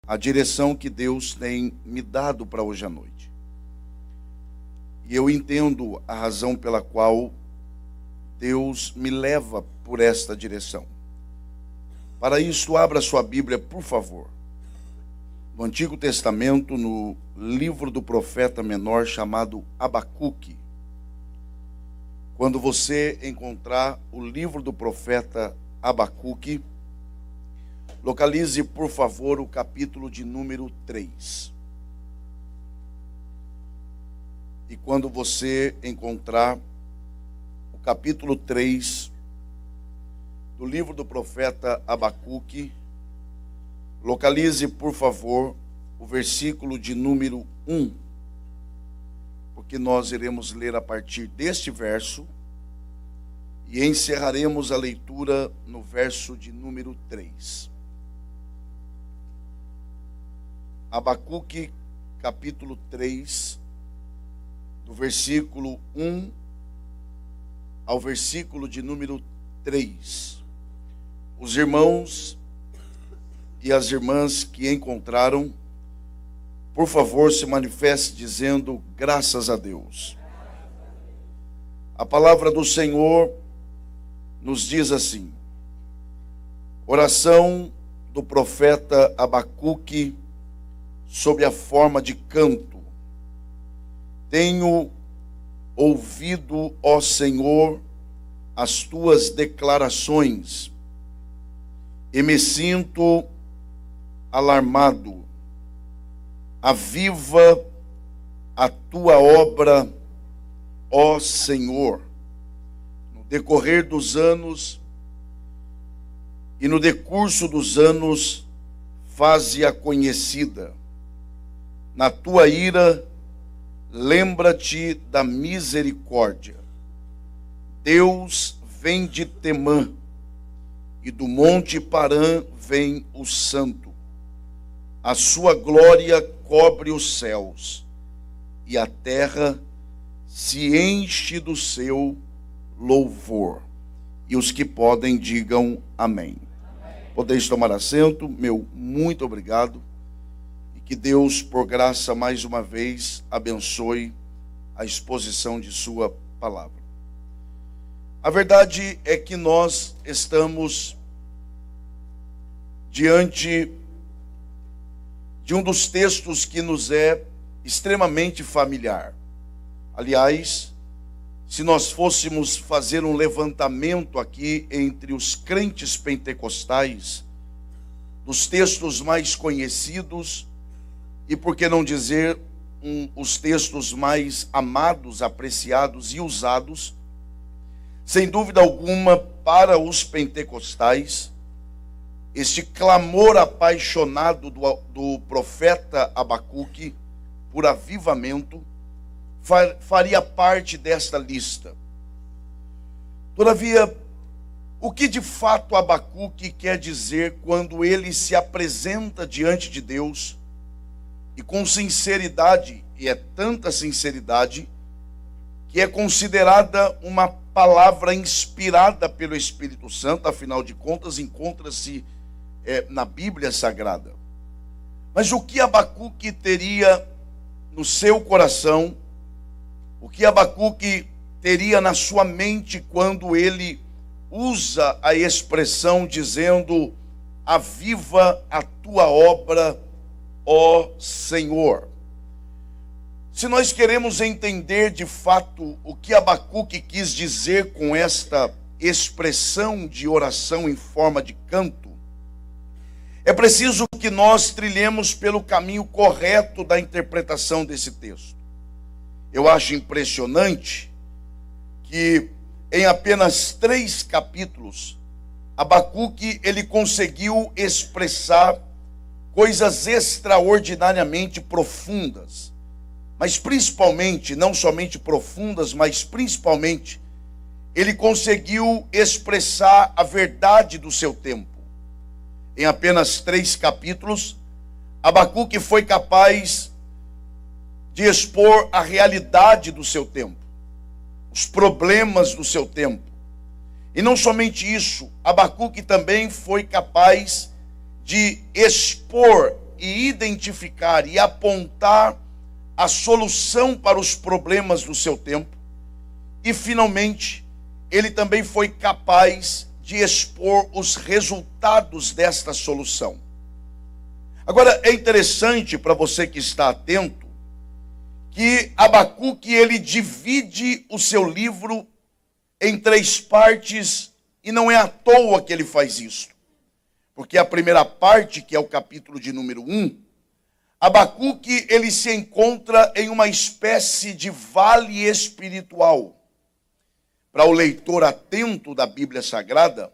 a direção que Deus tem me dado para hoje à noite. E eu entendo a razão pela qual Deus me leva por esta direção. Para isso, abra sua Bíblia, por favor, no Antigo Testamento, no livro do profeta menor chamado Abacuque. Quando você encontrar o livro do profeta Abacuque, localize, por favor, o capítulo de número 3. E quando você encontrar o capítulo 3 do livro do profeta Abacuque, localize, por favor, o versículo de número 1, porque nós iremos ler a partir deste verso e encerraremos a leitura no verso de número 3. Abacuque, capítulo 3, do versículo 1 ao versículo de número 3. Os irmãos e as irmãs que encontraram, por favor, se manifeste dizendo graças a Deus. A palavra do Senhor nos diz assim: oração do profeta Abacuque sob a forma de canto. Tenho ouvido, ó Senhor, as tuas declarações e me sinto alarmado. Aviva a tua obra, ó Senhor, no decorrer dos anos e no decurso dos anos, faze-a conhecida. Na tua ira, lembra-te da misericórdia. Deus vem de Temã, e do monte Parã vem o santo. A sua glória cobre os céus, e a terra se enche do seu louvor. E os que podem, digam amém. Podeis tomar assento, meu muito obrigado. E que Deus, por graça, mais uma vez, abençoe a exposição de sua palavra. A verdade é que nós estamos diante de um dos textos que nos é extremamente familiar. Aliás, se nós fôssemos fazer um levantamento aqui entre os crentes pentecostais, dos textos mais conhecidos, e por que não dizer os textos mais amados, apreciados e usados, sem dúvida alguma, para os pentecostais, este clamor apaixonado do profeta Abacuque por avivamento faria parte desta lista. Todavia, o que de fato Abacuque quer dizer quando ele se apresenta diante de Deus e com sinceridade, e é tanta sinceridade, que é considerada uma palavra inspirada pelo Espírito Santo, afinal de contas, encontra-se na Bíblia Sagrada. Mas o que Abacuque teria no seu coração, o que Abacuque teria na sua mente quando ele usa a expressão dizendo: aviva a tua obra, ó Senhor? Se nós queremos entender de fato o que Abacuque quis dizer com esta expressão de oração em forma de canto, é preciso que nós trilhemos pelo caminho correto da interpretação desse texto. Eu acho impressionante que em apenas 3 capítulos, Abacuque ele conseguiu expressar coisas extraordinariamente profundas, mas principalmente, não somente profundas, mas principalmente, ele conseguiu expressar a verdade do seu tempo. Em apenas 3 capítulos, Abacuque foi capaz de expor a realidade do seu tempo, os problemas do seu tempo. E não somente isso, Abacuque também foi capaz de expor e identificar e apontar a solução para os problemas do seu tempo. E, finalmente, ele também foi capaz de expor os resultados desta solução. Agora, é interessante para você que está atento, que Abacuque ele divide o seu livro em 3 partes, e não é à toa que ele faz isso. Porque a primeira parte, que é o capítulo de número 1, Abacuque ele se encontra em uma espécie de vale espiritual. Para o leitor atento da Bíblia Sagrada,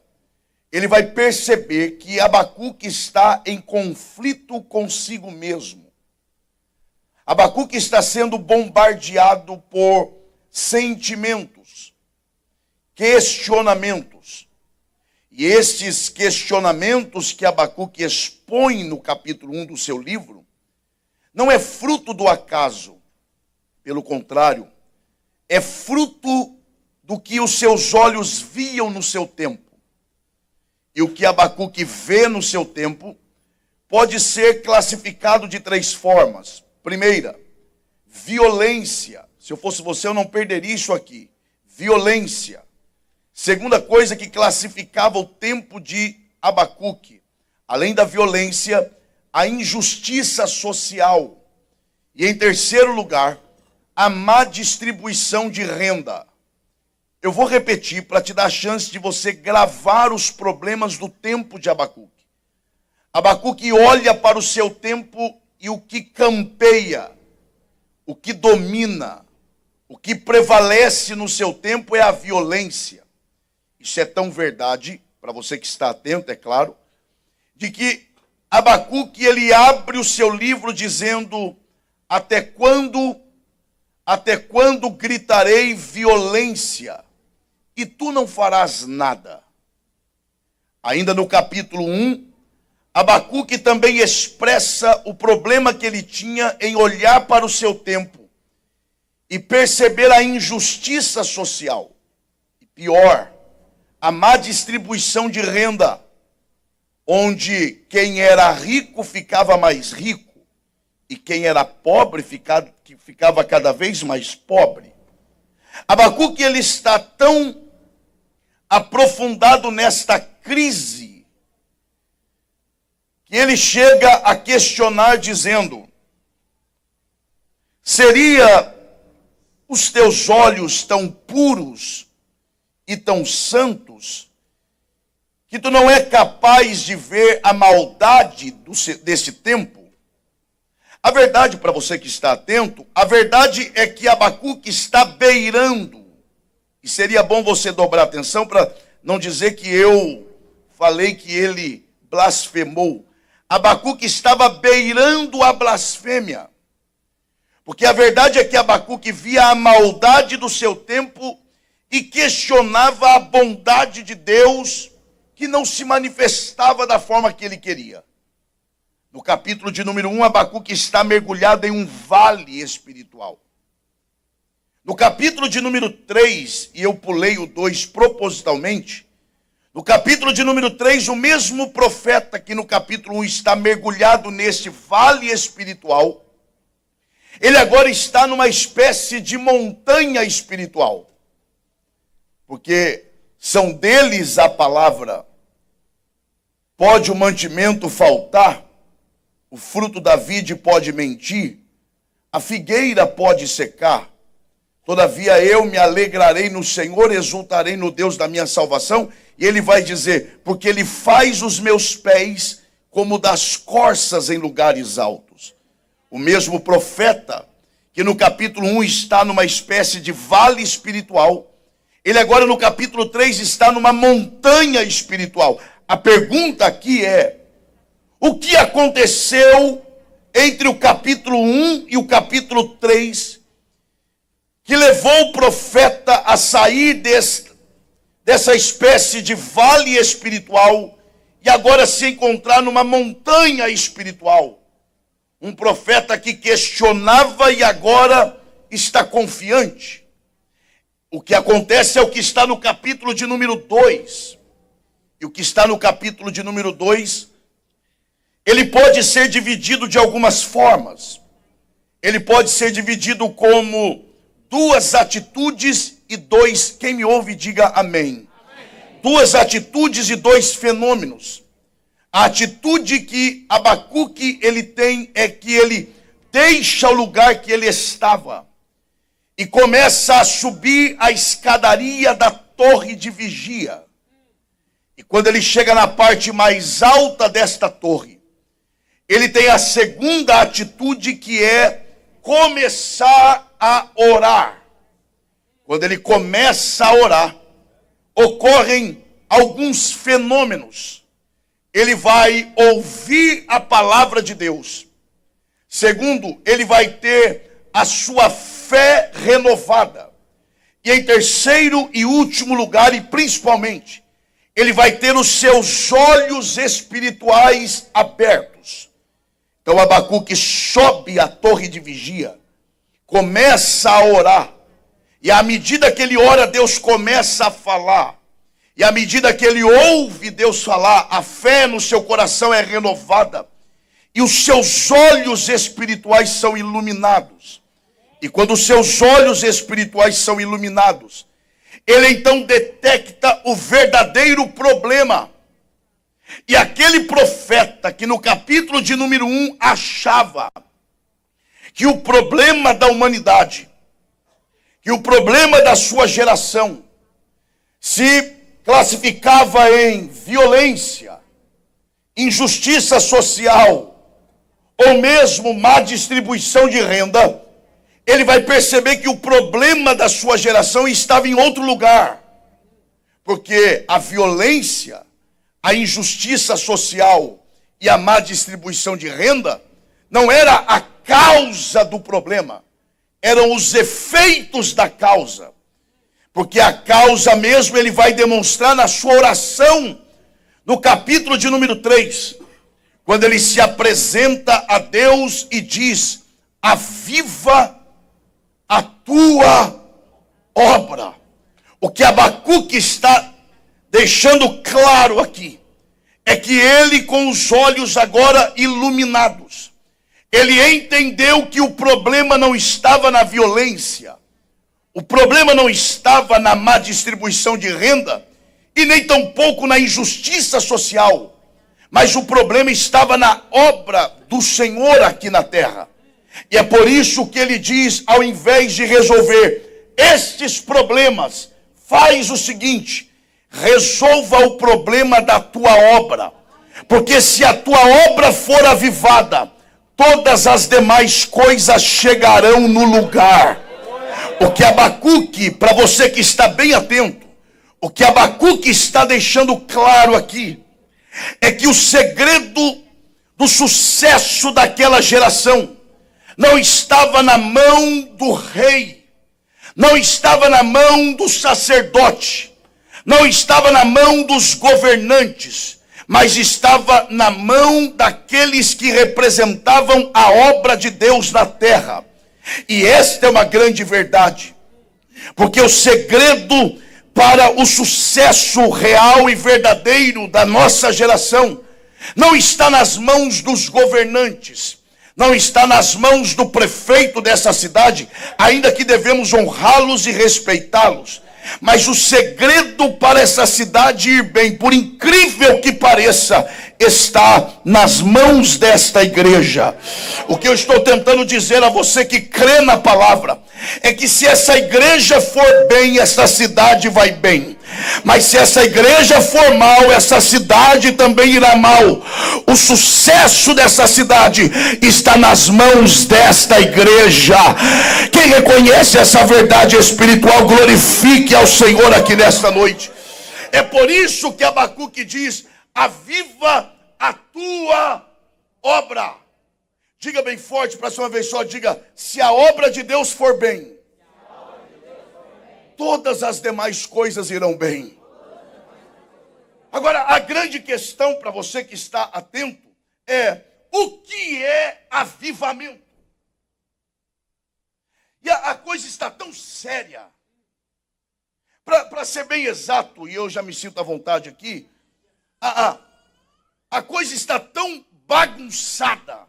ele vai perceber que Abacuque está em conflito consigo mesmo. Abacuque está sendo bombardeado por sentimentos, questionamentos. E estes questionamentos que Abacuque expõe no capítulo 1 do seu livro, não é fruto do acaso. Pelo contrário, é fruto do que os seus olhos viam no seu tempo. E o que Abacuque vê no seu tempo pode ser classificado de 3 formas. Primeira, violência. Se eu fosse você, eu não perderia isso aqui. Violência. Segunda coisa que classificava o tempo de Abacuque, além da violência, a injustiça social. E em terceiro lugar, a má distribuição de renda. Eu vou repetir para te dar a chance de você gravar os problemas do tempo de Abacuque. Abacuque olha para o seu tempo e o que campeia, o que domina, o que prevalece no seu tempo é a violência. Isso é tão verdade, para você que está atento, é claro, de que Abacuque ele abre o seu livro dizendo: até quando gritarei violência e tu não farás nada? Ainda no capítulo 1, Abacuque também expressa o problema que ele tinha em olhar para o seu tempo e perceber a injustiça social. E pior, a má distribuição de renda, onde quem era rico ficava mais rico e quem era pobre ficava cada vez mais pobre. Abacuque ele está tão aprofundado nesta crise que ele chega a questionar dizendo: seria os teus olhos tão puros e tão santos que tu não é capaz de ver a maldade desse tempo? A verdade, para você que está atento, a verdade é que Abacuque está beirando, e seria bom você dobrar atenção para não dizer que eu falei que ele blasfemou. Abacuque estava beirando a blasfêmia, porque a verdade é que Abacuque via a maldade do seu tempo e questionava a bondade de Deus, que não se manifestava da forma que ele queria. No capítulo de número 1, Abacuque está mergulhado em um vale espiritual. No capítulo de número 3, e eu pulei o 2 propositalmente, no capítulo de número 3, o mesmo profeta que no capítulo 1 está mergulhado neste vale espiritual, ele agora está numa espécie de montanha espiritual. Porque são deles a palavra: pode o mantimento faltar, o fruto da vide pode mentir, a figueira pode secar. Todavia eu me alegrarei no Senhor, exultarei no Deus da minha salvação. E ele vai dizer: porque ele faz os meus pés como das corças em lugares altos. O mesmo profeta que no capítulo 1 está numa espécie de vale espiritual, ele agora no capítulo 3 está numa montanha espiritual. A pergunta aqui é: o que aconteceu entre o capítulo 1 e o capítulo 3 que levou o profeta a sair dessa espécie de vale espiritual e agora se encontrar numa montanha espiritual? Um profeta que questionava e agora está confiante. O que acontece é o que está no capítulo de número 2. E o que está no capítulo de número 2 ele pode ser dividido de algumas formas. Ele pode ser dividido como duas atitudes e dois, quem me ouve diga amém. Duas atitudes e dois fenômenos. A atitude que Abacuque ele tem é que ele deixa o lugar que ele estava e começa a subir a escadaria da torre de vigia. E quando ele chega na parte mais alta desta torre, ele tem a segunda atitude, que é começar a orar. Quando ele começa a orar, ocorrem alguns fenômenos. Ele vai ouvir a palavra de Deus. Segundo, ele vai ter a sua fé renovada. E em terceiro e último lugar, e principalmente, ele vai ter os seus olhos espirituais abertos. Então Abacuque sobe a torre de vigia, começa a orar, e à medida que ele ora, Deus começa a falar. E à medida que ele ouve Deus falar, a fé no seu coração é renovada. E os seus olhos espirituais são iluminados. E quando os seus olhos espirituais são iluminados, ele então detecta o verdadeiro problema. E aquele profeta que no capítulo de número 1 achava que o problema da humanidade, que o problema da sua geração se classificava em violência, injustiça social, ou mesmo má distribuição de renda, ele vai perceber que o problema da sua geração estava em outro lugar. Porque a violência, a injustiça social e a má distribuição de renda não era a causa do problema, eram os efeitos da causa. Porque a causa mesmo ele vai demonstrar na sua oração, no capítulo de número 3, quando ele se apresenta a Deus e diz: aviva a tua obra. O que Abacuque está deixando claro aqui é que ele, com os olhos agora iluminados, ele entendeu que o problema não estava na violência, o problema não estava na má distribuição de renda e nem tampouco na injustiça social, mas o problema estava na obra do Senhor aqui na terra. E é por isso que ele diz, ao invés de resolver estes problemas, faz o seguinte: resolva o problema da tua obra. Porque se a tua obra for avivada, todas as demais coisas chegarão no lugar. O que Abacuque, para você que está bem atento, o que Abacuque está deixando claro aqui, é que o segredo do sucesso daquela geração não estava na mão do rei, não estava na mão do sacerdote, não estava na mão dos governantes, mas estava na mão daqueles que representavam a obra de Deus na terra. E esta é uma grande verdade, porque o segredo para o sucesso real e verdadeiro da nossa geração não está nas mãos dos governantes, não está nas mãos do prefeito dessa cidade, ainda que devemos honrá-los e respeitá-los. Mas o segredo para essa cidade ir bem, por incrível que pareça, está nas mãos desta igreja. O que eu estou tentando dizer a você que crê na palavra é que se essa igreja for bem, essa cidade vai bem. Mas se essa igreja for mal, essa cidade também irá mal. O sucesso dessa cidade está nas mãos desta igreja. Quem reconhece essa verdade espiritual, glorifique ao Senhor aqui nesta noite. É por isso que Abacuque diz: aviva a tua obra. Diga bem forte para uma vez só, diga: se a obra de Deus for bem, todas as demais coisas irão bem. Agora, a grande questão para você que está atento é: o que é avivamento? E a coisa está tão séria. Para ser bem exato, e eu já me sinto à vontade aqui, a coisa está tão bagunçada,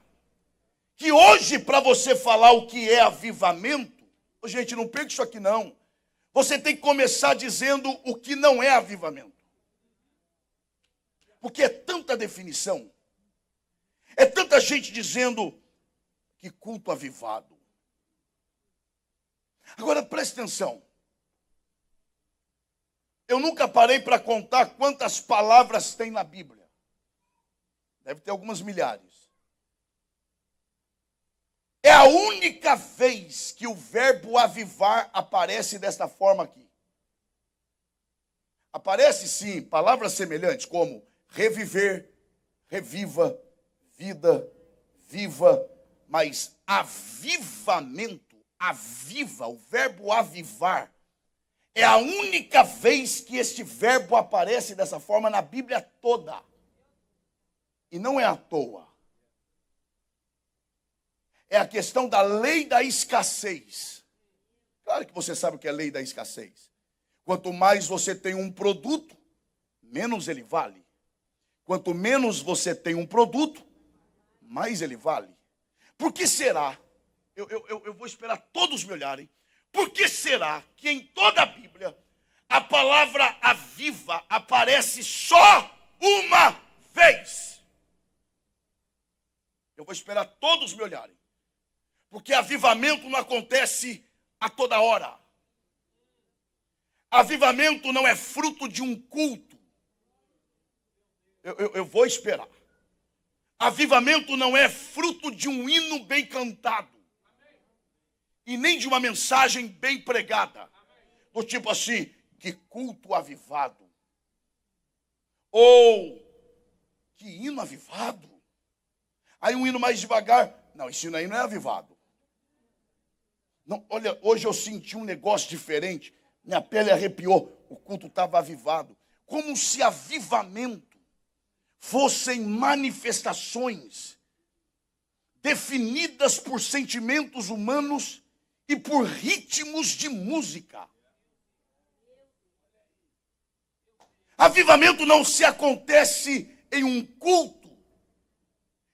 que hoje, para você falar o que é avivamento, gente, não perca isso aqui não. Você tem que começar dizendo o que não é avivamento. Porque é tanta definição, é tanta gente dizendo que culto avivado. Agora preste atenção. Eu nunca parei para contar quantas palavras tem na Bíblia. Deve ter algumas milhares. É a única vez que o verbo avivar aparece desta forma aqui. Aparece sim palavras semelhantes como reviver, reviva, vida, viva, mas avivamento, aviva, o verbo avivar, é a única vez que este verbo aparece dessa forma na Bíblia toda. E não é à toa. É a questão da lei da escassez. Claro que você sabe o que é a lei da escassez. Quanto mais você tem um produto, menos ele vale. Quanto menos você tem um produto, mais ele vale. Por que será? Eu vou esperar todos me olharem. Por que será que em toda a Bíblia a palavra aviva aparece só uma vez? Eu vou esperar todos me olharem. Porque avivamento não acontece a toda hora. Avivamento não é fruto de um culto. Eu vou esperar. Avivamento não é fruto de um hino bem cantado. E nem de uma mensagem bem pregada. Do tipo assim, que culto avivado. Ou, que hino avivado. Aí um hino mais devagar. Não, esse hino aí não é avivado. Não, olha, hoje eu senti um negócio diferente. Minha pele arrepiou. O culto estava avivado. Como se avivamento fossem manifestações definidas por sentimentos humanos e por ritmos de música. Avivamento não se acontece em um culto,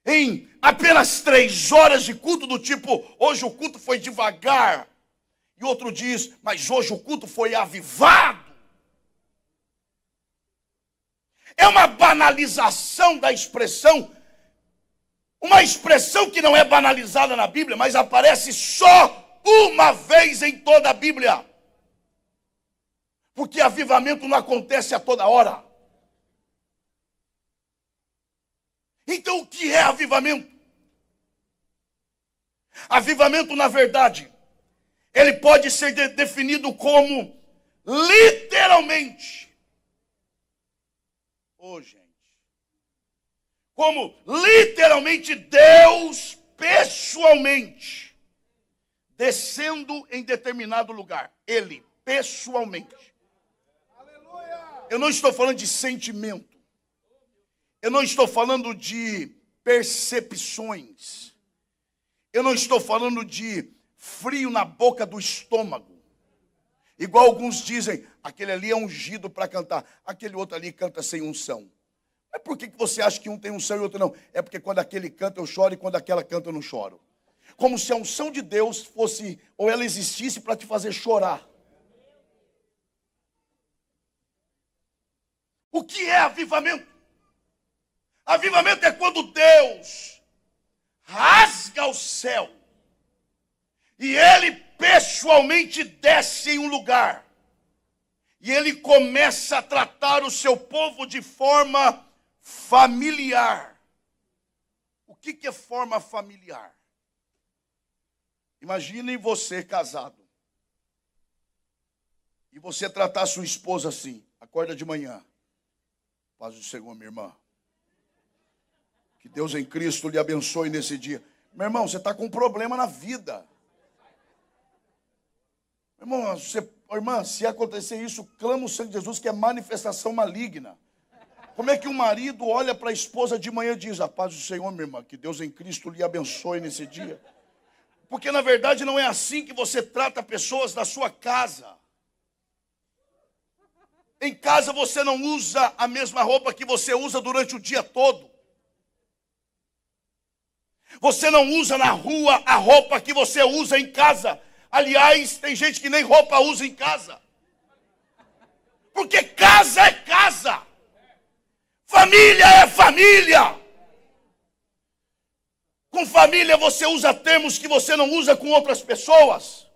em apenas 3 horas de culto, do tipo, hoje o culto foi devagar. E outro diz, mas hoje o culto foi avivado. É uma banalização da expressão, uma expressão que não é banalizada na Bíblia, mas aparece só uma vez em toda a Bíblia. Porque avivamento não acontece a toda hora. Então o que é avivamento? Avivamento, na verdade, ele pode ser definido como literalmente. Gente. Como literalmente Deus pessoalmente descendo em determinado lugar. Ele pessoalmente. Eu não estou falando de sentimento. Eu não estou falando de percepções. Eu não estou falando de frio na boca do estômago. Igual alguns dizem, aquele ali é ungido para cantar, aquele outro ali canta sem unção. Mas por que você acha que um tem unção e outro não? É porque quando aquele canta eu choro e quando aquela canta eu não choro. Como se a unção de Deus fosse, ou ela existisse para te fazer chorar. O que é avivamento? Avivamento é quando Deus rasga o céu e Ele pessoalmente desce em um lugar e Ele começa a tratar o seu povo de forma familiar. O que é forma familiar? Imaginem você casado e você tratar sua esposa assim, acorda de manhã, paz do Senhor, minha irmã. Que Deus em Cristo lhe abençoe nesse dia. Meu irmão, você está com um problema na vida. Irmão, irmã, se acontecer isso, clama o sangue de Jesus, que é manifestação maligna. Como é que um marido olha para a esposa de manhã e diz, a paz do Senhor, minha irmã, que Deus em Cristo lhe abençoe nesse dia? Porque na verdade não é assim que você trata pessoas da sua casa. Em casa você não usa a mesma roupa que você usa durante o dia todo. Você não usa na rua a roupa que você usa em casa. Aliás, tem gente que nem roupa usa em casa. Porque casa é casa. Família é família. Com família você usa termos que você não usa com outras pessoas.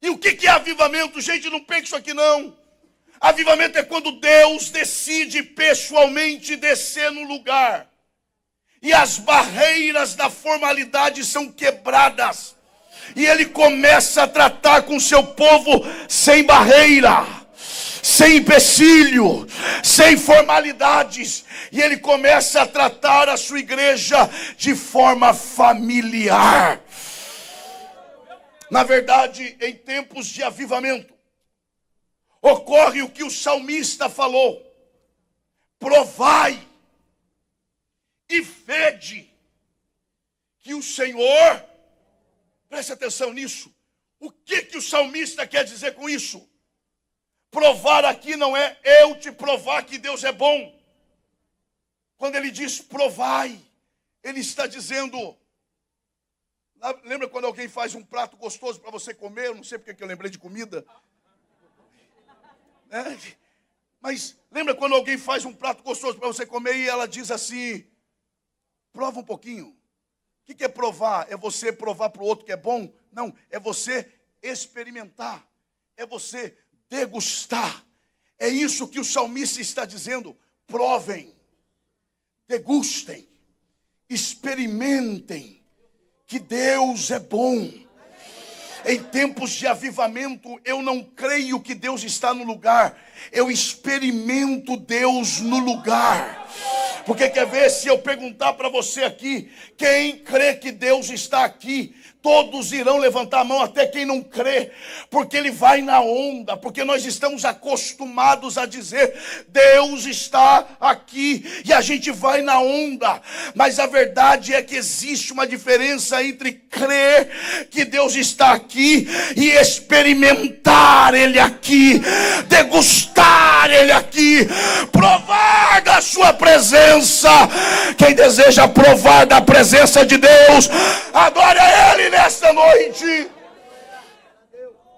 E o que é avivamento? Gente, não pense isso aqui não. Avivamento é quando Deus decide pessoalmente descer no lugar. E as barreiras da formalidade são quebradas. E Ele começa a tratar com o seu povo sem barreira, sem empecilho, sem formalidades. E Ele começa a tratar a sua igreja de forma familiar. Na verdade, em tempos de avivamento, ocorre o que o salmista falou: provai e vede que o Senhor, preste atenção nisso, o que o salmista quer dizer com isso? Provar aqui não é eu te provar que Deus é bom. Quando ele diz provai, ele está dizendo, lembra quando alguém faz um prato gostoso para você comer? Eu não sei porque que eu lembrei de comida. Mas lembra quando alguém faz um prato gostoso para você comer e ela diz assim, prova um pouquinho. O que é provar? É você provar para o outro que é bom? Não, é você experimentar. É você degustar. É isso que o salmista está dizendo. Provem, degustem, experimentem que Deus é bom. Em tempos de avivamento, eu não creio que Deus está no lugar. Eu experimento Deus no lugar. Porque quer ver, se eu perguntar para você aqui, quem crê que Deus está aqui, todos irão levantar a mão, até quem não crê, porque ele vai na onda, porque nós estamos acostumados a dizer, Deus está aqui, e a gente vai na onda. Mas a verdade é que existe uma diferença entre crer que Deus está aqui e experimentar Ele aqui, degustar Ele aqui, provar da sua presença. Quem deseja provar da presença de Deus, adore a Ele nesta noite.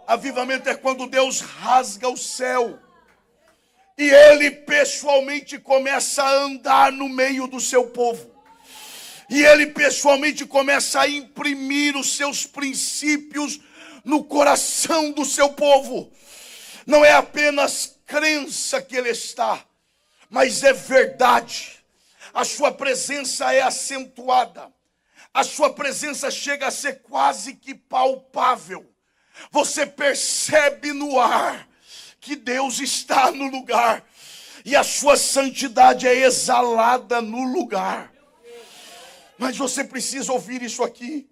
Avivamento é quando Deus rasga o céu e Ele pessoalmente começa a andar no meio do seu povo. E Ele pessoalmente começa a imprimir os seus princípios no coração do seu povo. Não é apenas crença que Ele está, mas é verdade. A sua presença é acentuada. A sua presença chega a ser quase que palpável. Você percebe no ar que Deus está no lugar. E a sua santidade é exalada no lugar. Mas você precisa ouvir isso aqui.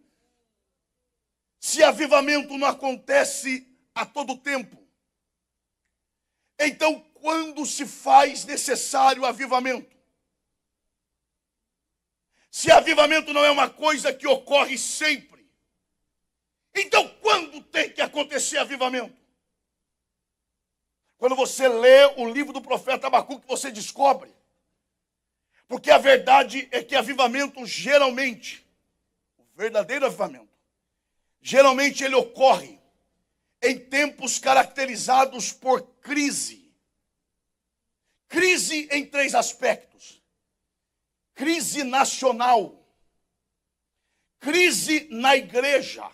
Se avivamento não acontece a todo tempo, então quando se faz necessário avivamento? Se avivamento não é uma coisa que ocorre sempre, então quando tem que acontecer avivamento? Quando você lê o livro do profeta Abacuque, você descobre. Porque a verdade é que avivamento geralmente, o verdadeiro avivamento, geralmente ele ocorre em tempos caracterizados por crise. Crise em 3 aspectos. Crise nacional, crise na igreja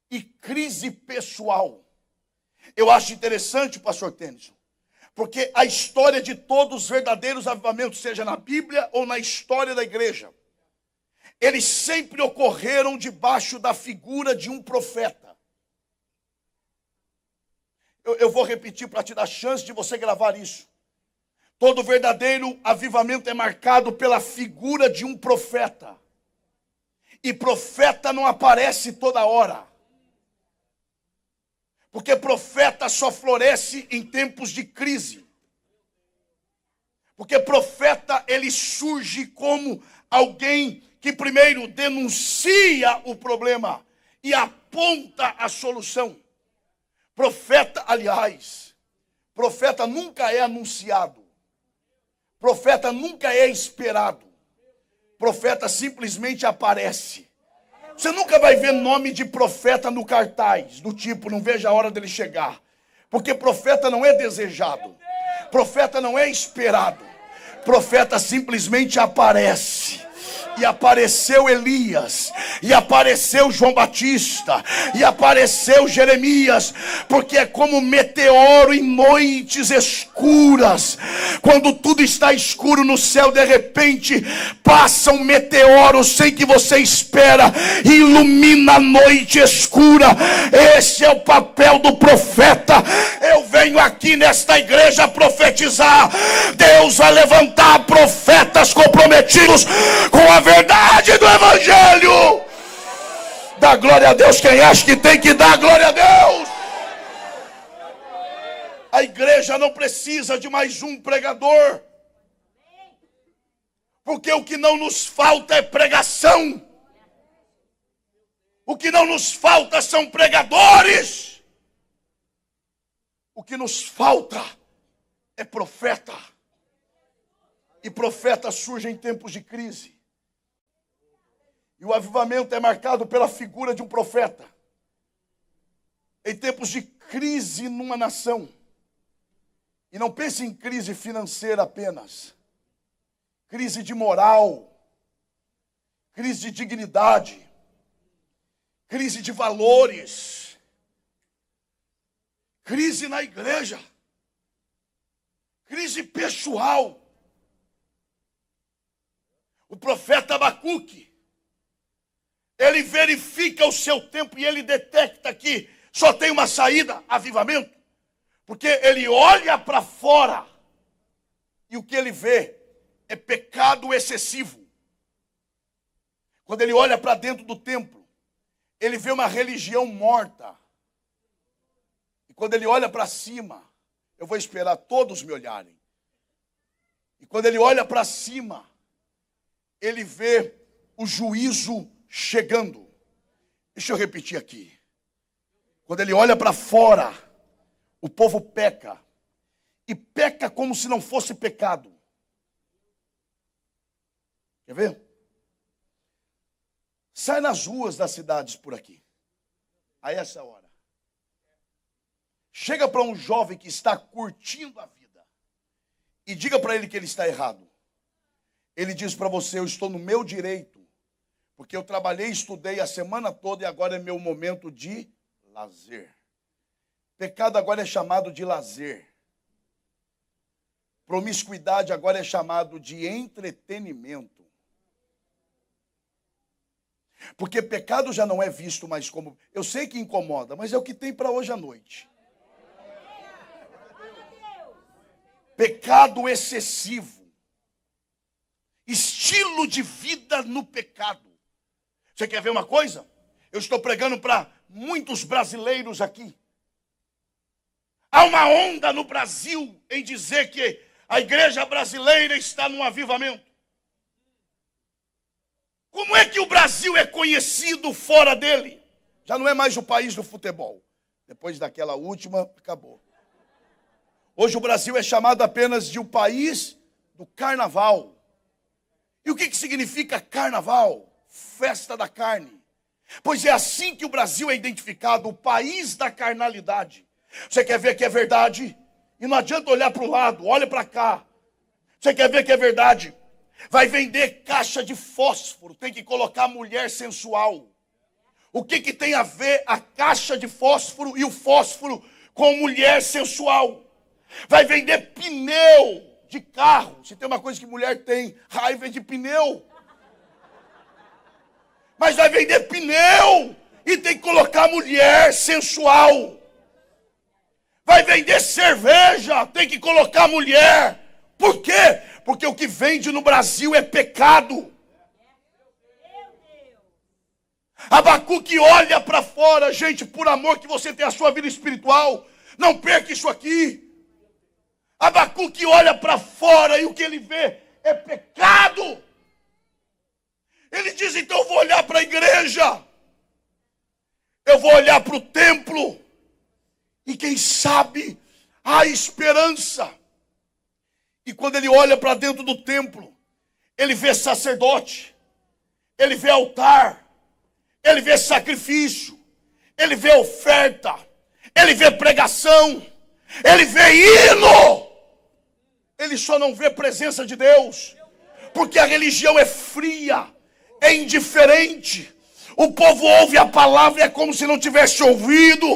e crise pessoal. Eu acho interessante, pastor Tennyson, porque a história de todos os verdadeiros avivamentos, seja na Bíblia ou na história da igreja, eles sempre ocorreram debaixo da figura de um profeta. Eu vou repetir para te dar chance de você gravar isso. Todo verdadeiro avivamento é marcado pela figura de um profeta. E profeta não aparece toda hora. Porque profeta só floresce em tempos de crise. Porque profeta, ele surge como alguém que primeiro denuncia o problema e aponta a solução. Profeta, aliás, profeta nunca é anunciado. Profeta nunca é esperado. Profeta simplesmente aparece. Você nunca vai ver nome de profeta no cartaz, do tipo, não veja a hora dele chegar. Porque profeta não é desejado. Profeta não é esperado. Profeta simplesmente aparece. E apareceu Elias, e apareceu João Batista, e apareceu Jeremias, porque é como meteoro em noites escuras. Quando tudo está escuro no céu, de repente passa um meteoro sem que você espera, e ilumina a noite escura. Esse é o papel do profeta. Eu venho aqui nesta igreja profetizar. Deus vai levantar profetas comprometidos com a verdade do evangelho. Dá glória a Deus quem acha que tem que dar glória a Deus. A igreja não precisa de mais um pregador, porque o que não nos falta é pregação. O que não nos falta são pregadores. O que nos falta é profeta. E profeta surge em tempos de crise. E o avivamento é marcado pela figura de um profeta. Em tempos de crise numa nação. E não pense em crise financeira apenas. Crise de moral. Crise de dignidade. Crise de valores. Crise na igreja. Crise pessoal. O profeta Abacuque, ele verifica o seu tempo e ele detecta que só tem uma saída, avivamento. Porque ele olha para fora e o que ele vê é pecado excessivo. Quando ele olha para dentro do templo, ele vê uma religião morta. E quando ele olha para cima, eu vou esperar todos me olharem. E quando ele olha para cima, ele vê o juízo chegando. Deixa eu repetir aqui. Quando ele olha para fora, o povo peca. E peca como se não fosse pecado. Quer ver? Sai nas ruas das cidades por aqui. A essa hora. Chega para um jovem que está curtindo a vida. E diga para ele que ele está errado. Ele diz para você, eu estou no meu direito. Porque eu trabalhei e estudei a semana toda e agora é meu momento de lazer. Pecado agora é chamado de lazer. Promiscuidade agora é chamado de entretenimento. Porque pecado já não é visto mais como... Eu sei que incomoda, mas é o que tem para hoje à noite. Pecado excessivo. Estilo de vida no pecado. Você quer ver uma coisa? Eu estou pregando para muitos brasileiros aqui. Há uma onda no Brasil em dizer que a igreja brasileira está num avivamento. Como é que o Brasil é conhecido fora dele? Já não é mais o país do futebol. Depois daquela última, acabou. Hoje o Brasil é chamado apenas de o país do carnaval. E o que significa carnaval? Festa da carne. Pois é assim que o Brasil é identificado, o país da carnalidade. Você quer ver que é verdade? E não adianta olhar para o lado, olha para cá. Você quer ver que é verdade? Vai vender caixa de fósforo, tem que colocar mulher sensual. O que tem a ver a caixa de fósforo e o fósforo com mulher sensual? Vai vender pneu de carro. Se tem uma coisa que mulher tem, raiva de pneu. Mas vai vender pneu e tem que colocar mulher sensual. Vai vender cerveja, tem que colocar mulher. Por quê? Porque o que vende no Brasil é pecado. Abacuque olha para fora, gente, por amor que você tem a sua vida espiritual, não perca isso aqui. Abacuque olha para fora e o que ele vê é pecado. Ele diz, então eu vou olhar para a igreja. Eu vou olhar para o templo. E quem sabe há esperança. E quando ele olha para dentro do templo, ele vê sacerdote. ele vê altar, ele vê sacrifício, ele vê oferta, ele vê pregação, ele vê hino. Ele só não vê presença de Deus, porque a religião é fria, é indiferente. O povo ouve a palavra e é como se não tivesse ouvido.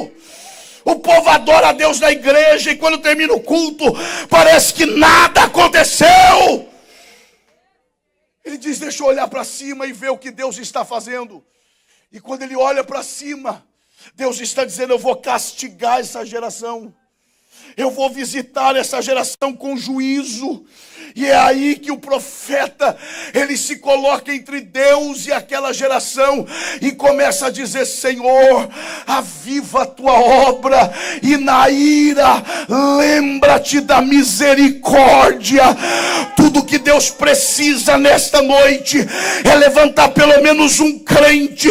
O povo adora a Deus na igreja e quando termina o culto, parece que nada aconteceu. Ele diz, deixa eu olhar para cima e ver o que Deus está fazendo. E quando ele olha para cima, Deus está dizendo, eu vou castigar essa geração. Eu vou visitar essa geração com juízo. E é aí que o profeta, ele se coloca entre Deus e aquela geração e começa a dizer, Senhor, aviva a tua obra e na ira lembra-te da misericórdia. Tudo que Deus precisa nesta noite é levantar pelo menos um crente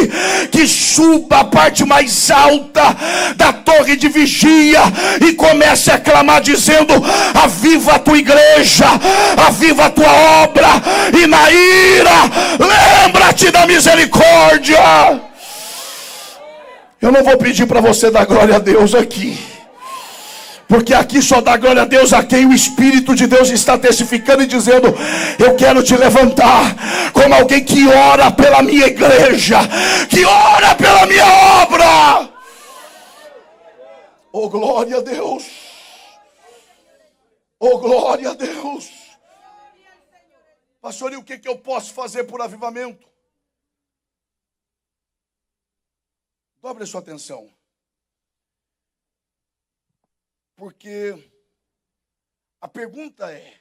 que suba a parte mais alta da torre de vigia e comece a clamar dizendo, aviva a tua igreja, aviva a tua obra, e na ira, lembra-te da misericórdia. Eu não vou pedir para você dar glória a Deus aqui, porque aqui só dá glória a Deus a quem o Espírito de Deus está testificando e dizendo, eu quero te levantar como alguém que ora pela minha igreja, que ora pela minha obra. Oh, glória a Deus. Oh, glória a Deus. Pastor, e o que eu posso fazer por avivamento? Dobre a sua atenção. Porque a pergunta é,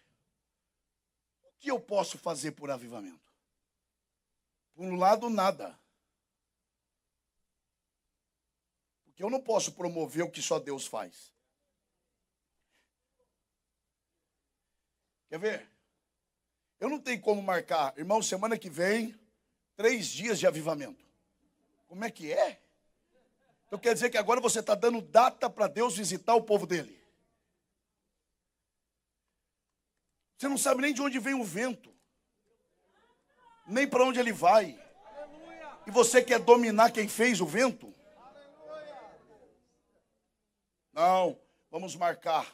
o que eu posso fazer por avivamento? Por um lado, nada. Porque eu não posso promover o que só Deus faz. Quer ver? Eu não tenho como marcar, irmão, semana que vem, 3 dias de avivamento. Como é que é? Então quer dizer que agora você está dando data para Deus visitar o povo dele. Você não sabe nem de onde vem o vento, nem para onde ele vai. E você quer dominar quem fez o vento? Não, vamos marcar.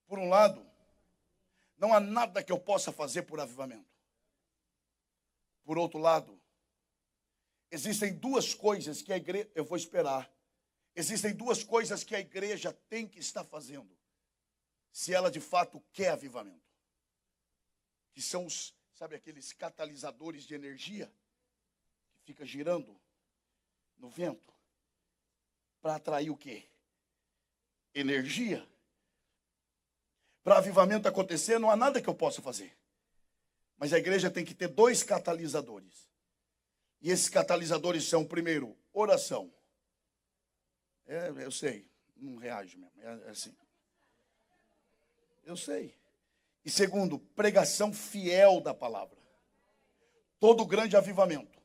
Por um lado, não há nada que eu possa fazer por avivamento. Por outro lado, existem 2 coisas que a igreja... Eu vou esperar. Existem 2 coisas que a igreja tem que estar fazendo, se ela de fato quer avivamento. Que são os, sabe, aqueles catalisadores de energia que fica girando no vento para atrair o quê? Energia. Para avivamento acontecer, não há nada que eu possa fazer. Mas a igreja tem que ter 2 catalisadores. E esses catalisadores são, primeiro, oração. Eu sei, não reage mesmo, é assim. Eu sei. E segundo, pregação fiel da palavra. Todo grande avivamento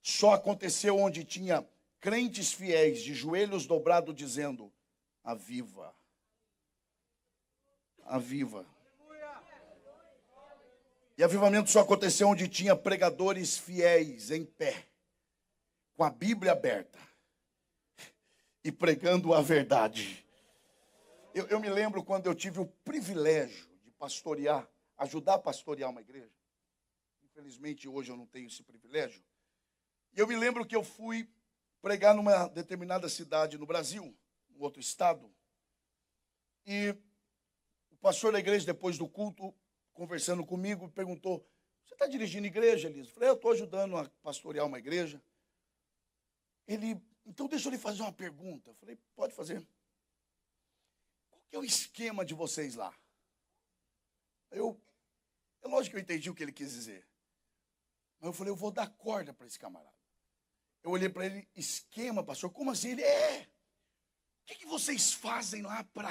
só aconteceu onde tinha crentes fiéis de joelhos dobrados dizendo, aviva. Aviva. E avivamento só aconteceu onde tinha pregadores fiéis em pé, com a Bíblia aberta e pregando a verdade. Eu me lembro quando eu tive o privilégio de pastorear, ajudar a pastorear uma igreja. Infelizmente hoje eu não tenho esse privilégio. E eu me lembro que eu fui pregar numa determinada cidade no Brasil, um outro estado. E o pastor da igreja, depois do culto, conversando comigo, perguntou, você está dirigindo igreja, Elisa? Eu falei, eu estou ajudando a pastorear uma igreja. Ele, então deixa eu lhe fazer uma pergunta. Eu falei, pode fazer. Qual que é o esquema de vocês lá? É lógico que eu entendi o que ele quis dizer. Mas eu falei, eu vou dar corda para esse camarada. Eu olhei para ele, esquema, pastor, como assim? Ele, o que vocês fazem lá para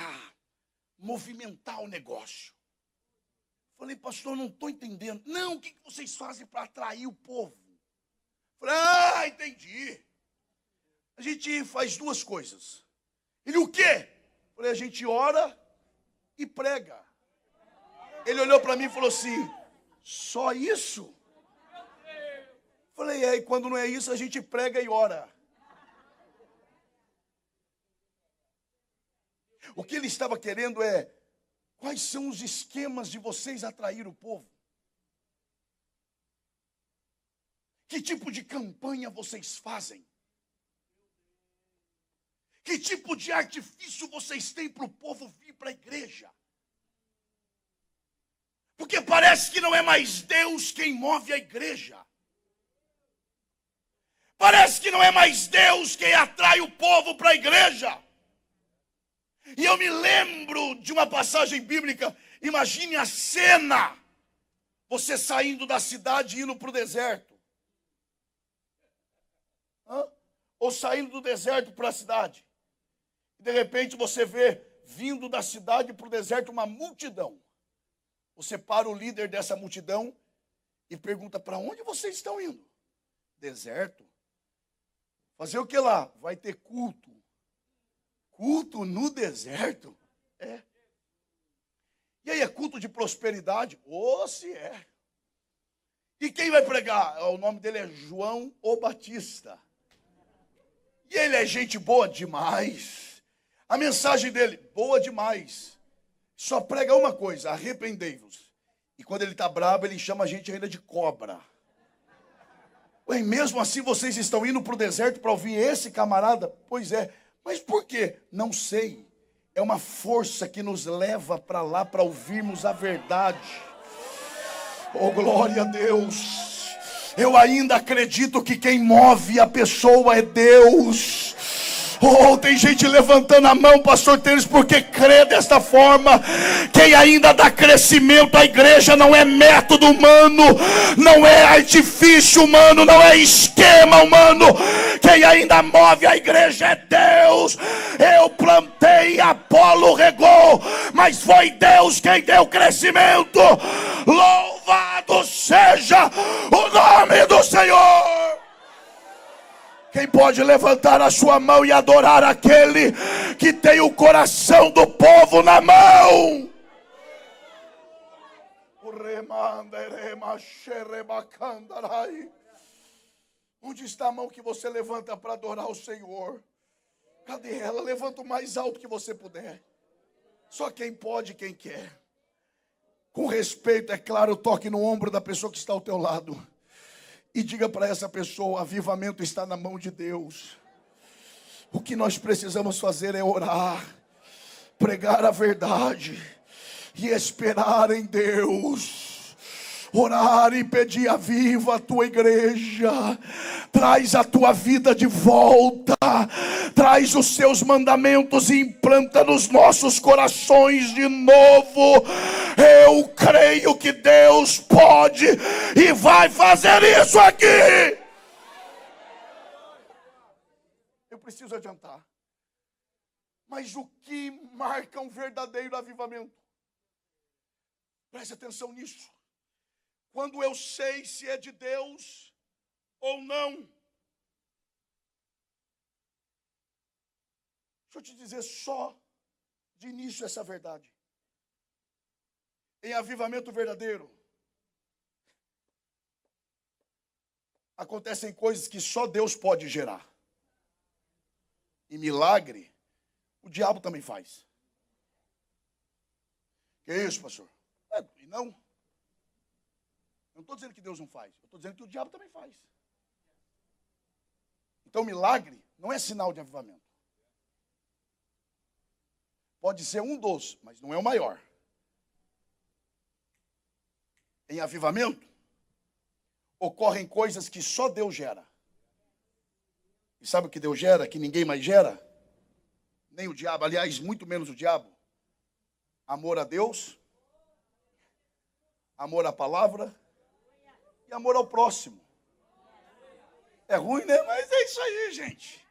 movimentar o negócio? Eu falei, pastor, não estou entendendo. Não, o que vocês fazem para atrair o povo? Eu falei, entendi. A gente faz 2 coisas. Ele, o quê? Eu falei, a gente ora e prega. Ele olhou para mim e falou assim, só isso? E quando não é isso, a gente prega e ora. O que ele estava querendo é: quais são os esquemas de vocês atrair o povo? Que tipo de campanha vocês fazem? Que tipo de artifício vocês têm para o povo vir para a igreja? Porque parece que não é mais Deus quem move a igreja. Parece que não é mais Deus quem atrai o povo para a igreja. E eu me lembro de uma passagem bíblica. Imagine a cena: você saindo da cidade e indo para o deserto. Ou saindo do deserto para a cidade. De repente você vê, vindo da cidade para o deserto, uma multidão. Você para o líder dessa multidão e pergunta: para onde vocês estão indo? Deserto. Fazer o que lá? Vai ter culto. Culto no deserto? É. E aí, é culto de prosperidade? Se é. E quem vai pregar? O nome dele é João o Batista. E ele é gente boa demais. A mensagem dele, boa demais. Só prega uma coisa: arrependei-vos. E quando ele está bravo, ele chama a gente ainda de cobra. Ué, mesmo assim vocês estão indo para o deserto para ouvir esse camarada? Pois é. Mas por quê? Não sei. É uma força que nos leva para lá para ouvirmos a verdade. Oh, glória a Deus. Eu ainda acredito que quem move a pessoa é Deus. Oh, tem gente levantando a mão, pastor Tênis, porque crê desta forma. Quem ainda dá crescimento à igreja não é método humano, não é artifício humano, não é esquema humano. Quem ainda move a igreja é Deus. Eu plantei, Apolo regou, mas foi Deus quem deu crescimento. Louvado seja o nome do Senhor. Quem pode levantar a sua mão e adorar aquele que tem o coração do povo na mão? Onde está a mão que você levanta para adorar o Senhor? Cadê ela? Levanta o mais alto que você puder. Só quem pode, quem quer. Com respeito, é claro, toque no ombro da pessoa que está ao teu lado. E diga para essa pessoa: avivamento está na mão de Deus. O que nós precisamos fazer é orar, pregar a verdade e esperar em Deus. Orar e pedir: aviva a tua igreja, traz a tua vida de volta, traz os seus mandamentos e implanta nos nossos corações de novo. Eu creio que Deus pode e vai fazer isso aqui. Eu preciso adiantar. Mas o que marca um verdadeiro avivamento? Preste atenção nisso. Quando eu sei se é de Deus ou não. Deixa eu te dizer só de início essa verdade. Em avivamento verdadeiro, acontecem coisas que só Deus pode gerar. E milagre, o diabo também faz. Que isso, pastor? E não. Eu não estou dizendo que Deus não faz. Eu estou dizendo que o diabo também faz. Então, milagre não é sinal de avivamento. Pode ser um dos, mas não é o maior. Em avivamento, ocorrem coisas que só Deus gera. E sabe o que Deus gera, que ninguém mais gera? Nem o diabo, aliás, muito menos o diabo. Amor a Deus, amor à palavra e amor ao próximo. É ruim, né? Mas é isso aí, gente.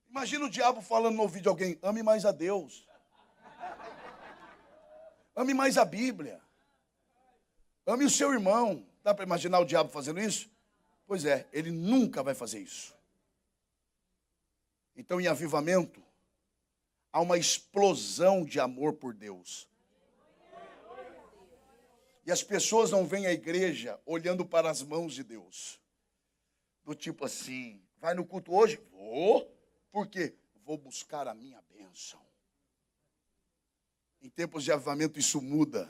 Imagina o diabo falando no ouvido de alguém: ame mais a Deus. Ame mais a Bíblia. Ame o seu irmão. Dá para imaginar o diabo fazendo isso? Pois é, ele nunca vai fazer isso. Então, em avivamento, há uma explosão de amor por Deus. E as pessoas não vêm à igreja olhando para as mãos de Deus. Do tipo assim, vai no culto hoje? Vou. Por quê? Vou buscar a minha bênção. Em tempos de avivamento isso muda.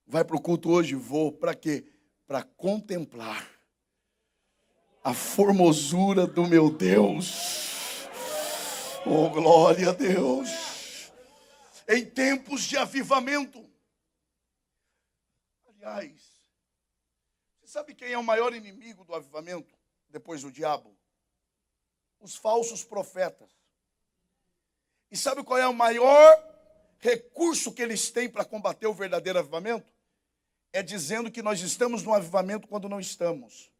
Vai para o culto hoje? Vou. Para quê? Para contemplar a formosura do meu Deus. Oh, glória a Deus. Em tempos de avivamento. Aliás, você sabe quem é o maior inimigo do avivamento depois do diabo? Os falsos profetas. E sabe qual é o maior recurso que eles têm para combater o verdadeiro avivamento? É dizendo que nós estamos no avivamento quando não estamos.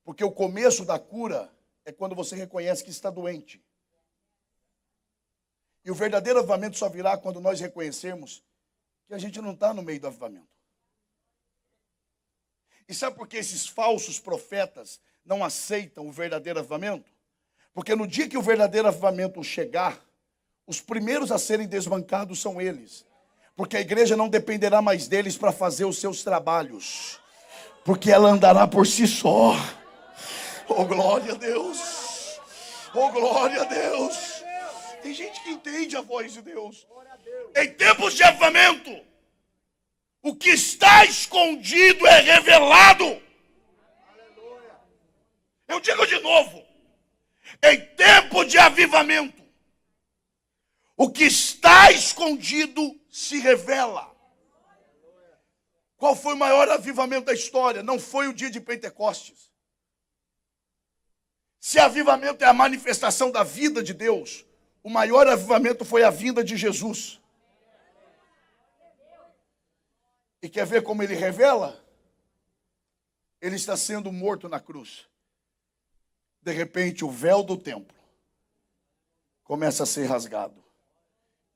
Porque o começo da cura é quando você reconhece que está doente. E o verdadeiro avivamento só virá quando nós reconhecermos que a gente não está no meio do avivamento. E sabe por que esses falsos profetas não aceitam o verdadeiro avivamento? Porque no dia que o verdadeiro avivamento chegar, os primeiros a serem desbancados são eles. Porque a igreja não dependerá mais deles para fazer os seus trabalhos. Porque ela andará por si só. Oh, glória a Deus. Oh, glória a Deus. Tem gente que entende a voz de Deus. Em tempos de avivamento, o que está escondido é revelado. Eu digo de novo. Em tempo de avivamento, o que está escondido se revela. Qual foi o maior avivamento da história? Não foi o dia de Pentecostes. Se avivamento é a manifestação da vida de Deus, o maior avivamento foi a vinda de Jesus. E quer ver como ele revela? Ele está sendo morto na cruz. De repente, o véu do templo começa a ser rasgado.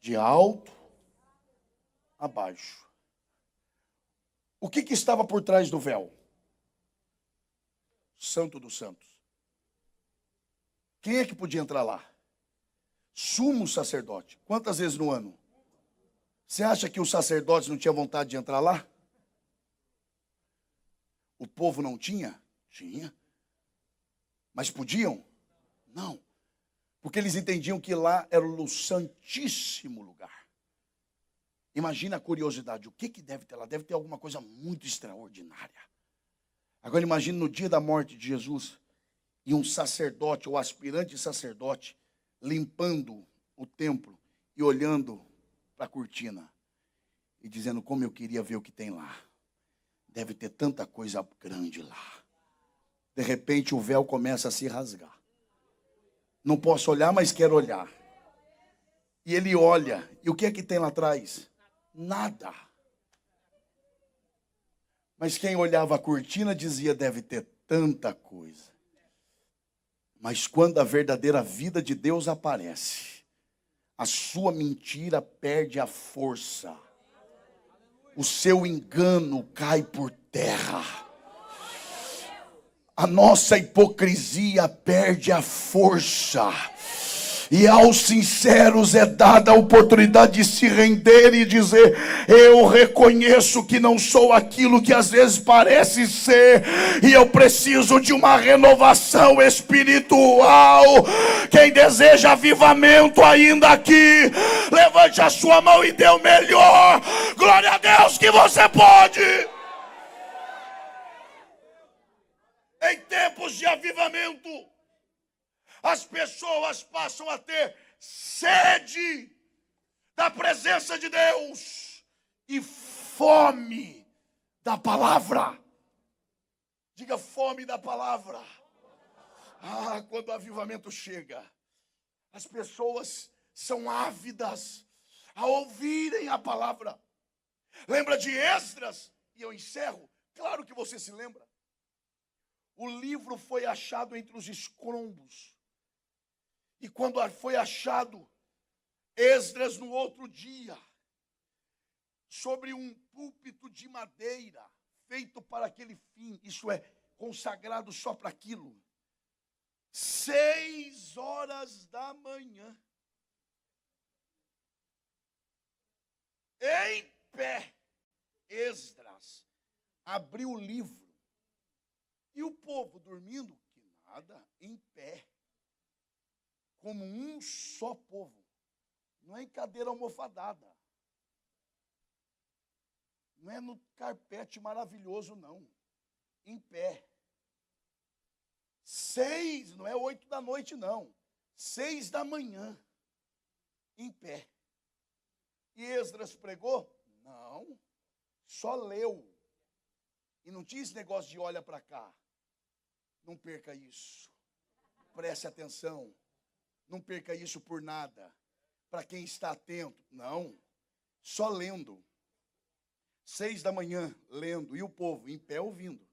De alto a baixo. O que estava por trás do véu? Santo dos Santos. Quem é que podia entrar lá? Sumo sacerdote. Quantas vezes no ano? Você acha que os sacerdotes não tinham vontade de entrar lá? O povo não tinha? Tinha. Mas podiam? Não. Porque eles entendiam que lá era o santíssimo lugar. Imagina a curiosidade. O que deve ter lá? Deve ter alguma coisa muito extraordinária. Agora imagine no dia da morte de Jesus e um sacerdote ou aspirante sacerdote limpando o templo e olhando para a cortina e dizendo: como eu queria ver o que tem lá. Deve ter tanta coisa grande lá. De repente o véu começa a se rasgar. Não posso olhar, mas quero olhar. E ele olha. E o que é que tem lá atrás? Nada. Mas quem olhava a cortina dizia: deve ter tanta coisa. Mas quando a verdadeira vida de Deus aparece, a sua mentira perde a força. O seu engano cai por terra. A nossa hipocrisia perde a força. E aos sinceros é dada a oportunidade de se render e dizer: eu reconheço que não sou aquilo que às vezes parece ser, e eu preciso de uma renovação espiritual. Quem deseja avivamento ainda aqui, levante a sua mão e dê o melhor. Glória a Deus que você pode. Em tempos de avivamento, as pessoas passam a ter sede da presença de Deus e fome da palavra. Diga: fome da palavra. Ah, quando o avivamento chega, as pessoas são ávidas a ouvirem a palavra. Lembra de Esdras? E eu encerro. Claro que você se lembra. O livro foi achado entre os escombros. E quando foi achado, Esdras, no outro dia, sobre um púlpito de madeira, feito para aquele fim, isso é, consagrado só para aquilo, 6 horas da manhã, em pé, Esdras abriu o livro. E o povo dormindo, que nada, em pé. Como um só povo. Não é em cadeira almofadada. Não é no carpete maravilhoso, não. Em pé. 6, não é 8 da noite, não. 6 da manhã. Em pé. E Esdras pregou? Não. Só leu. E não tinha esse negócio de olha para cá. Não perca isso. Preste atenção. Não perca isso por nada. Para quem está atento. Não. Só lendo. 6 da manhã, lendo. E o povo em pé ouvindo.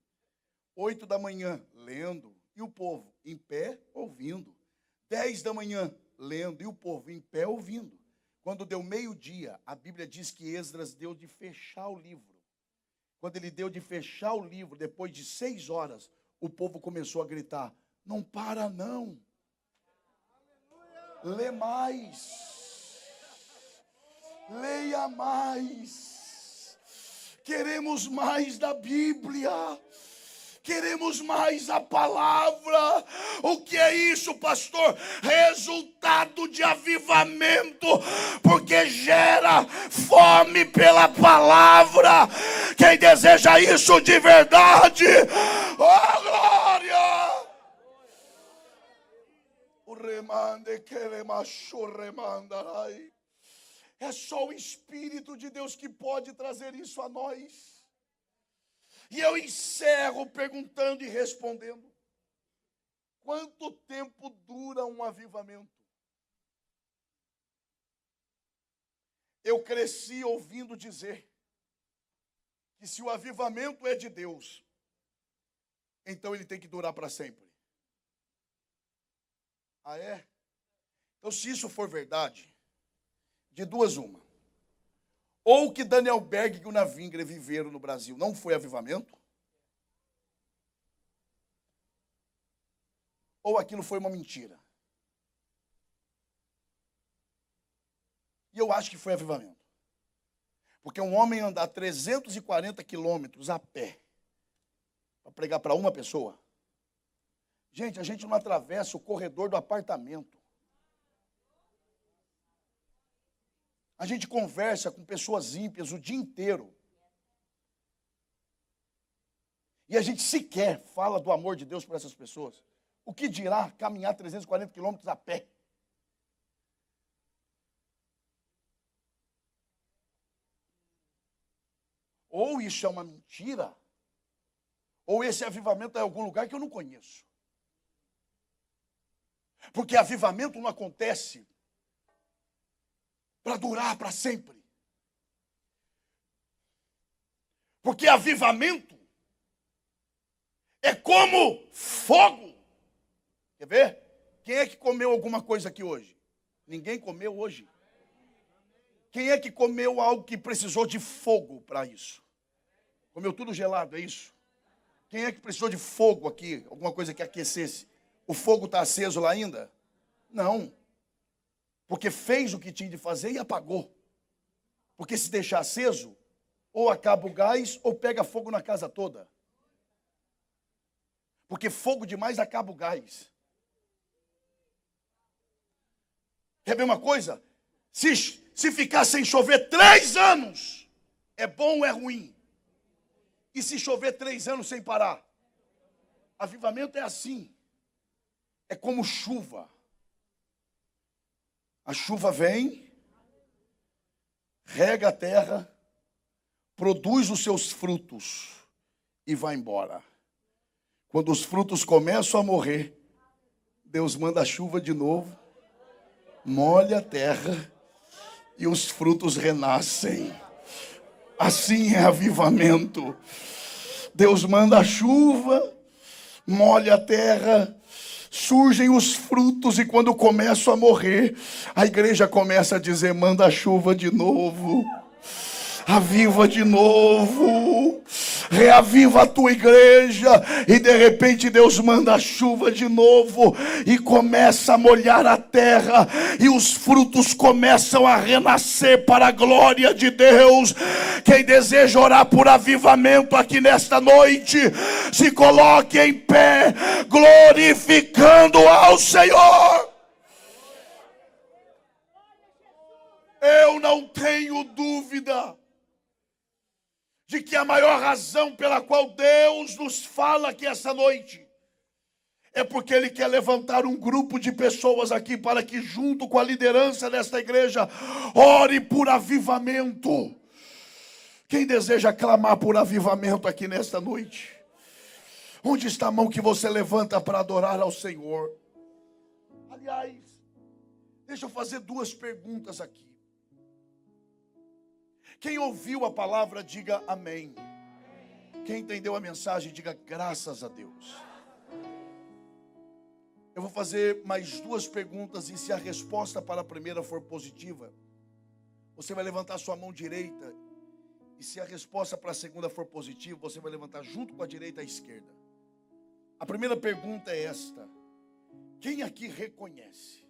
8 da manhã, lendo. E o povo em pé ouvindo. 10 da manhã, lendo. E o povo em pé ouvindo. Quando deu meio-dia, a Bíblia diz que Esdras deu de fechar o livro. Quando ele deu de fechar o livro, depois de 6 horas, o povo começou a gritar: não para não. Lê mais. Leia mais. Queremos mais da Bíblia. Queremos mais a palavra. O que é isso, pastor? Resultado de avivamento, porque gera fome pela palavra. Quem deseja isso de verdade, oh glória! O remande que ele machu remandarai. É só o Espírito de Deus que pode trazer isso a nós. E eu encerro perguntando e respondendo: quanto tempo dura um avivamento? Eu cresci ouvindo dizer que se o avivamento é de Deus, então ele tem que durar para sempre. Ah, é? Então, se isso for verdade, de duas uma. Ou que Daniel Berg e o Navingra viveram no Brasil não foi avivamento, ou aquilo foi uma mentira. E eu acho que foi avivamento. Porque um homem andar 340 quilômetros a pé para pregar para uma pessoa. Gente, a gente não atravessa o corredor do apartamento. A gente conversa com pessoas ímpias o dia inteiro. E a gente sequer fala do amor de Deus para essas pessoas. O que dirá caminhar 340 quilômetros a pé? Ou isso é uma mentira, ou esse avivamento é em algum lugar que eu não conheço. Porque avivamento não acontece para durar para sempre. Porque avivamento é como fogo. Quer ver? Quem é que comeu alguma coisa aqui hoje? Ninguém comeu hoje. Quem é que comeu algo que precisou de fogo para isso? Comeu tudo gelado, é isso? Quem é que precisou de fogo aqui? Alguma coisa que aquecesse? O fogo está aceso lá ainda? Não. Porque fez o que tinha de fazer e apagou. Porque se deixar aceso, ou acaba o gás, ou pega fogo na casa toda. Porque fogo demais acaba o gás. Quer ver uma coisa? Se ficar sem chover 3 anos, é bom ou é ruim? E se chover 3 anos sem parar? Avivamento é assim. É como chuva. A chuva vem, rega a terra, produz os seus frutos e vai embora. Quando os frutos começam a morrer, Deus manda a chuva de novo, molha a terra e os frutos renascem. Assim é avivamento. Deus manda a chuva, molha a terra, surgem os frutos, e quando começam a morrer, a igreja começa a dizer: manda a chuva de novo, aviva de novo, reaviva a tua igreja, e de repente Deus manda a chuva de novo, e começa a molhar a terra, e os frutos começam a renascer para a glória de Deus. Quem deseja orar por avivamento aqui nesta noite, se coloque em pé, glorificando ao Senhor. Eu não tenho dúvida de que a maior razão pela qual Deus nos fala aqui essa noite é porque Ele quer levantar um grupo de pessoas aqui para que, junto com a liderança desta igreja, ore por avivamento. Quem deseja clamar por avivamento aqui nesta noite? Onde está a mão que você levanta para adorar ao Senhor? Aliás, deixa eu fazer duas perguntas aqui. Quem ouviu a palavra, diga amém. Quem entendeu a mensagem, diga graças a Deus. Eu vou fazer mais duas perguntas, e se a resposta para a primeira for positiva, você vai levantar sua mão direita, e se a resposta para a segunda for positiva, você vai levantar junto com a direita a esquerda. A primeira pergunta é esta: quem aqui reconhece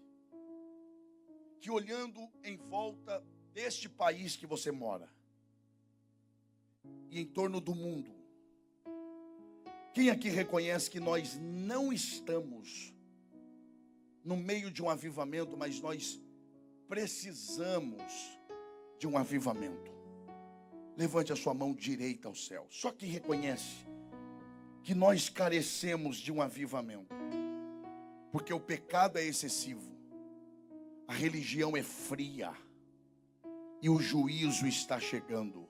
que, olhando em volta deste país que você mora e em torno do mundo, quem aqui reconhece que nós não estamos no meio de um avivamento, mas nós precisamos de um avivamento? Levante a sua mão direita ao céu. Só quem reconhece que nós carecemos de um avivamento, porque o pecado é excessivo, a religião é fria e o juízo está chegando.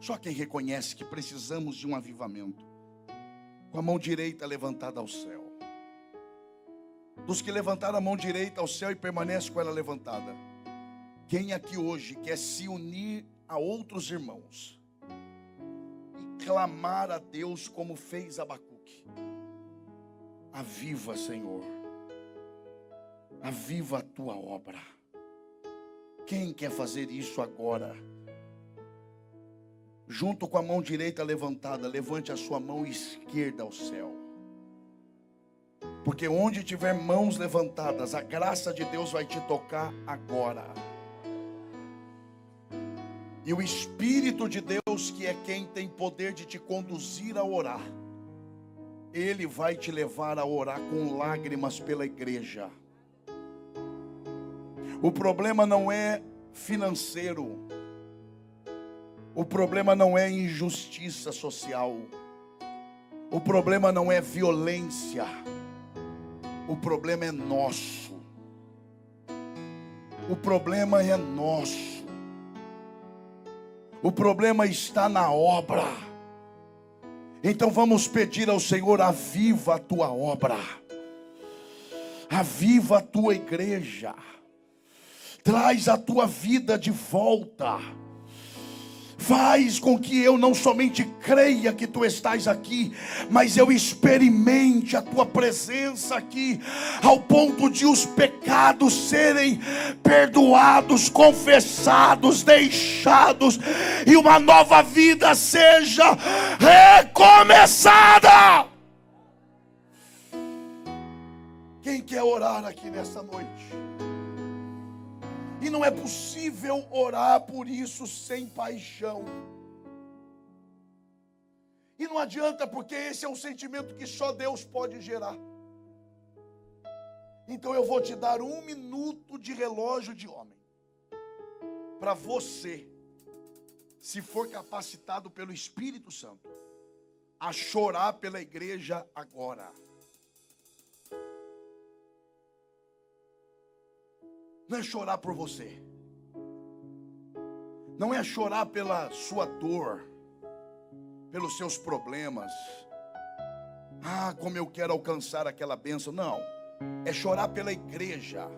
Só quem reconhece que precisamos de um avivamento, com a mão direita levantada ao céu. Dos que levantaram a mão direita ao céu e permanece com ela levantada, quem aqui hoje quer se unir a outros irmãos e clamar a Deus como fez Abacuque? Aviva, Senhor, aviva a tua obra. Quem quer fazer isso agora? Junto com a mão direita levantada, levante a sua mão esquerda ao céu. Porque onde tiver mãos levantadas, a graça de Deus vai te tocar agora. E o Espírito de Deus, que é quem tem poder de te conduzir a orar, Ele vai te levar a orar com lágrimas pela igreja. O problema não é financeiro. O problema não é injustiça social. O problema não é violência. O problema é nosso. O problema é nosso. O problema está na obra. Então vamos pedir ao Senhor: aviva a tua obra. Aviva a tua igreja. Traz a tua vida de volta. Faz com que eu não somente creia que tu estás aqui, mas eu experimente a tua presença aqui, ao ponto de os pecados serem perdoados, confessados, deixados, e uma nova vida seja recomeçada. Quem quer orar aqui nessa noite? E não é possível orar por isso sem paixão. E não adianta, porque esse é um sentimento que só Deus pode gerar. Então eu vou te dar 1 minuto de relógio de homem, para você, se for capacitado pelo Espírito Santo, a chorar pela igreja agora. Não é chorar por você. Não é chorar pela sua dor, pelos seus problemas. Ah, como eu quero alcançar aquela bênção. Não. É chorar pela igreja.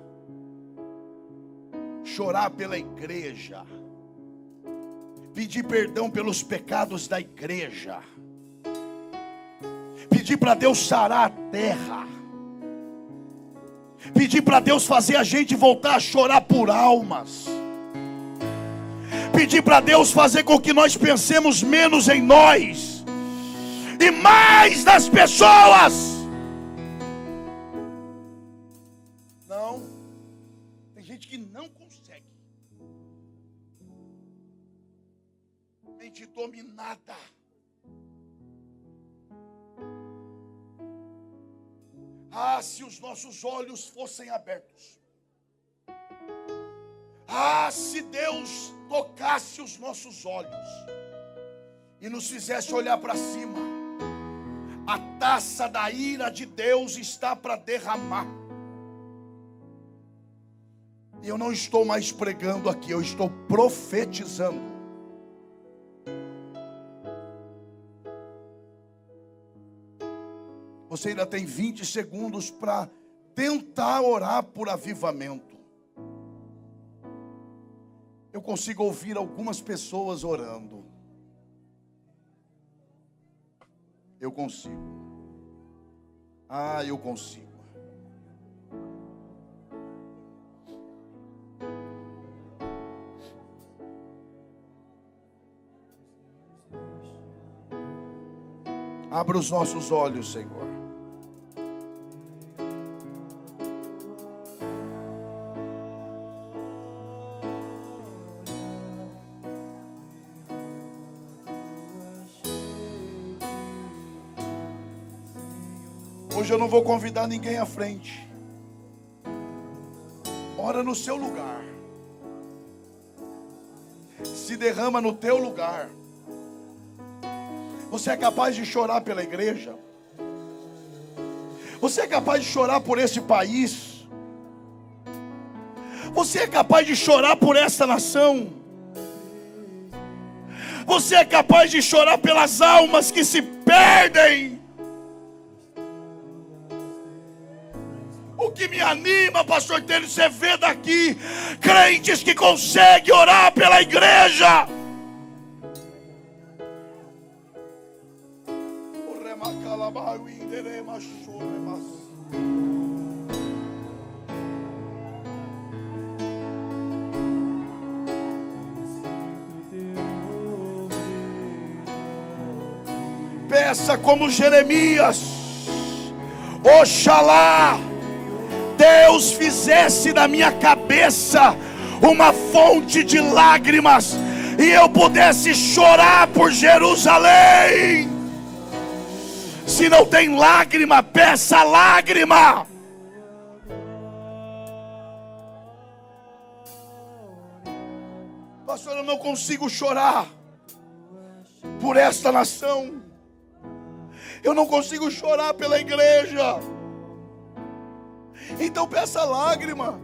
Chorar pela igreja. Pedir perdão pelos pecados da igreja. Pedir para Deus sarar a terra. Pedir para Deus fazer a gente voltar a chorar por almas. pedir para Deus fazer com que nós pensemos menos em nós e mais nas pessoas. Não, tem gente que não consegue. Mente dominada. Ah, se os nossos olhos fossem abertos. Ah, se Deus tocasse os nossos olhos e nos fizesse olhar para cima. A taça da ira de Deus está para derramar. E eu não estou mais pregando aqui, eu estou profetizando. Você ainda tem 20 segundos para tentar orar por avivamento. Eu consigo ouvir algumas pessoas orando. Eu consigo. Ah, eu consigo. Abra os nossos olhos, Senhor. Hoje eu não vou convidar ninguém à frente. Ora no seu lugar. Se derrama no teu lugar. Você é capaz de chorar pela igreja? Você é capaz de chorar por esse país? Você é capaz de chorar por esta nação? Você é capaz de chorar pelas almas que se perdem? O que me anima, pastor Tênis, você vê daqui crentes que conseguem orar pela igreja. Peça como Jeremias: Oxalá Deus fizesse da minha cabeça uma fonte de lágrimas e eu pudesse chorar por Jerusalém. Se não tem lágrima, peça lágrima. Pastor, eu não consigo chorar por esta nação. Eu não consigo chorar pela igreja. Então peça lágrima.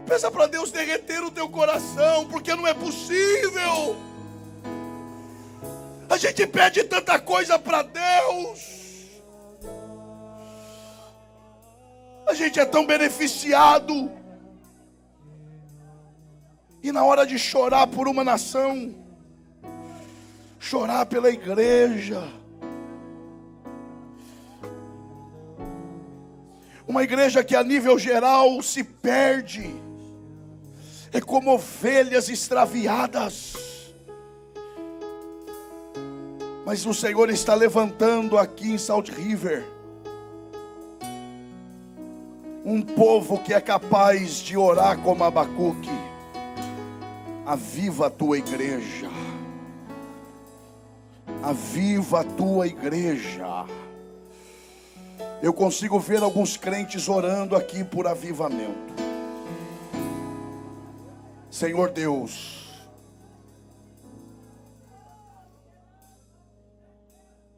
Peça para Deus derreter o teu coração, porque não é possível. A gente pede tanta coisa para Deus. A gente é tão beneficiado. E na hora de chorar por uma nação, chorar pela igreja, uma igreja que a nível geral se perde, é como ovelhas extraviadas. Mas o Senhor está levantando aqui em Salt River um povo que é capaz de orar como Abacuque. Aviva a tua igreja. Aviva a tua igreja. Eu consigo ver alguns crentes orando aqui por avivamento. Senhor Deus,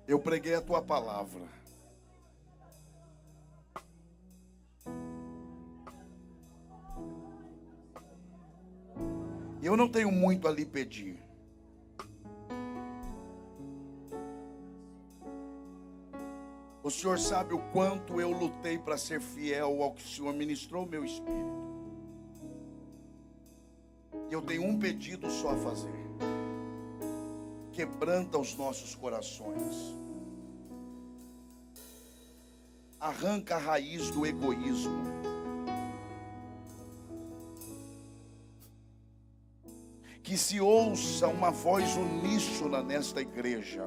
eu preguei a tua palavra. Eu não tenho muito a lhe pedir. O Senhor sabe o quanto eu lutei para ser fiel ao que o Senhor ministrou meu espírito. E eu tenho um pedido só a fazer: quebranta os nossos corações, arranca a raiz do egoísmo que se ouça uma voz uníssona nesta igreja,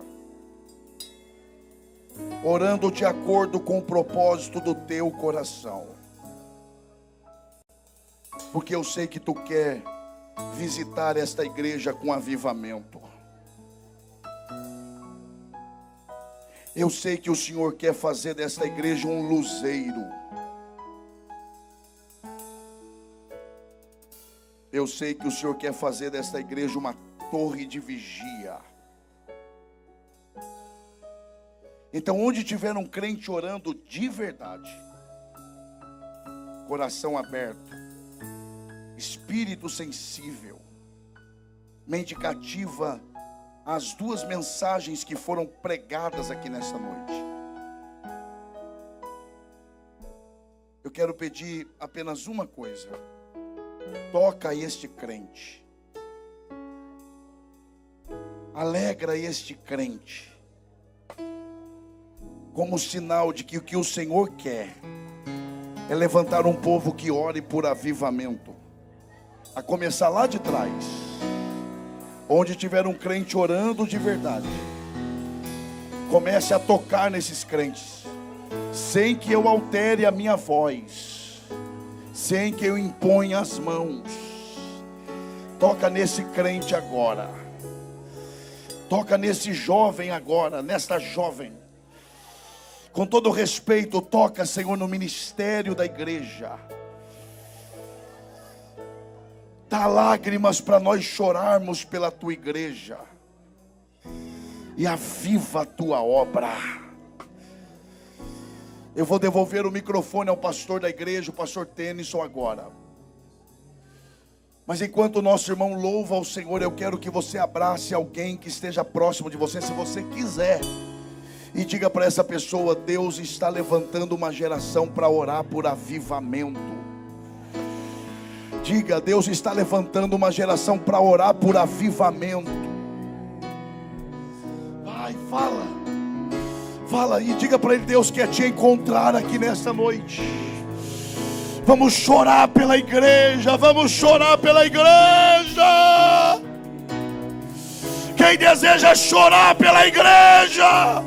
orando de acordo com o propósito do teu coração, porque eu sei que tu quer visitar esta igreja com avivamento. Eu sei que o Senhor quer fazer desta igreja um luzeiro. Eu sei que o Senhor quer fazer desta igreja uma torre de vigia. Então, onde tiver um crente orando de verdade, coração aberto, espírito sensível, mente cativa às duas mensagens que foram pregadas aqui nesta noite, eu quero pedir apenas uma coisa: toca este crente, alegra este crente, como sinal de que o que o Senhor quer é levantar um povo que ore por avivamento, a começar lá de trás, onde tiver um crente orando de verdade. Comece a tocar nesses crentes, sem que eu altere a minha voz, sem que eu imponha as mãos. Toca nesse crente agora, toca nesse jovem agora, nesta jovem. Com todo respeito, toca, Senhor, no ministério da igreja. Dá lágrimas para nós chorarmos pela tua igreja. E aviva a tua obra. Eu vou devolver o microfone ao pastor da igreja, o pastor Tennyson, agora. Mas enquanto o nosso irmão louva ao Senhor, eu quero que você abrace alguém que esteja próximo de você, se você quiser. E diga para essa pessoa: Deus está levantando uma geração para orar por avivamento. Diga: Deus está levantando uma geração para orar por avivamento. Vai, fala e diga para ele: Deus quer te encontrar aqui nesta noite. Vamos chorar pela igreja, vamos chorar pela igreja. Quem deseja chorar pela igreja,